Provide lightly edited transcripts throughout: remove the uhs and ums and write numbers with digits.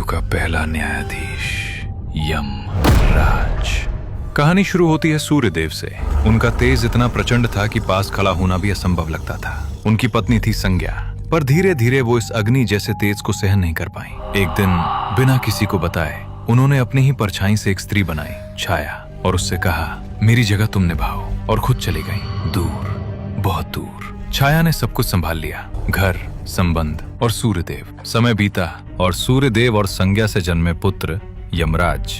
का पहला न्यायाधीश यमराज। कहानी शुरू होती है सूर्यदेव से। उनका तेज इतना प्रचंड था कि पास खड़ा होना भी असंभव लगता था। उनकी पत्नी थी संज्ञा, पर धीरे धीरे वो इस अग्नि जैसे तेज को सहन नहीं कर पाई। एक दिन बिना किसी को बताए उन्होंने अपनी ही परछाई से एक स्त्री बनाई, छाया, और उससे कहा, मेरी जगह तुम निभाओ, और खुद चली गई दूर, बहुत दूर। छाया ने सब कुछ संभाल लिया, घर, संबंध और सूर्यदेव। समय बीता और सूर्यदेव और संज्ञा से जन्मे पुत्र यमराज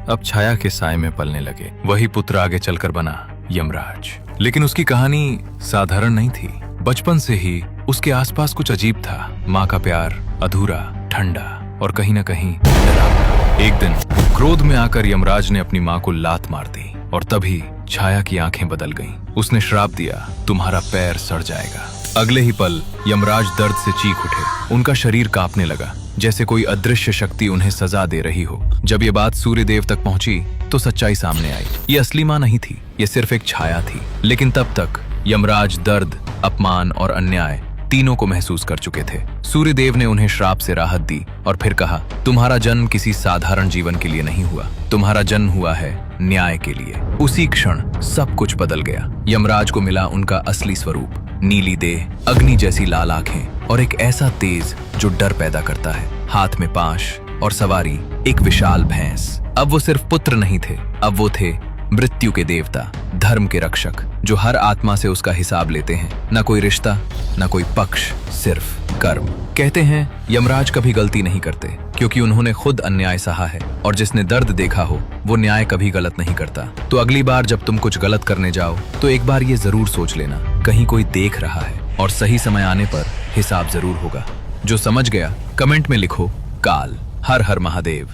अब छाया के साए में पलने लगे। वही पुत्र आगे चलकर बना यमराज। लेकिन उसकी कहानी साधारण नहीं थी। बचपन से ही उसके आसपास कुछ अजीब था। माँ का प्यार अधूरा, ठंडा और कहीं न कहीं डरावना। एक दिन क्रोध में आकर यमराज ने अपनी माँ को लात मार दी और तभी छाया की आंखें बदल गईं। उसने श्राप दिया, तुम्हारा पैर सड़ जाएगा। अगले ही पल यमराज दर्द से चीख उठे। उनका शरीर कांपने लगा, जैसे कोई अदृश्य शक्ति उन्हें सजा दे रही हो। जब ये बात सूर्यदेव तक पहुंची तो सच्चाई सामने आई। ये असली मां नहीं थी, ये सिर्फ एक छाया थी। लेकिन तब तक यमराज दर्द, अपमान और अन्याय तीनों को महसूस कर चुके थे। सूर्यदेव ने उन्हें श्राप से राहत दी और फिर कहा, तुम्हारा जन्म किसी साधारण जीवन के लिए नहीं हुआ, तुम्हारा जन्म हुआ है न्याय के लिए। उसी क्षण सब कुछ बदल गया। यमराज को मिला उनका असली स्वरूप, नीली देह, अग्नि जैसी लाल आंखें और एक ऐसा तेज जो डर पैदा करता है। हाथ में पाश और सवारी एक विशाल भैंस। अब वो सिर्फ पुत्र नहीं थे, अब वो थे मृत्यु के देवता, धर्म के रक्षक, जो हर आत्मा से उसका हिसाब लेते हैं। न कोई रिश्ता, न कोई पक्ष, सिर्फ कर्म। कहते हैं यमराज कभी गलती नहीं करते, क्योंकि उन्होंने खुद अन्याय सहा है, और जिसने दर्द देखा हो वो न्याय कभी गलत नहीं करता। तो अगली बार जब तुम कुछ गलत करने जाओ तो एक बार ये जरूर सोच लेना, कहीं कोई देख रहा है, और सही समय आने पर हिसाब जरूर होगा। जो समझ गया कमेंट में लिखो काल। हर हर महादेव।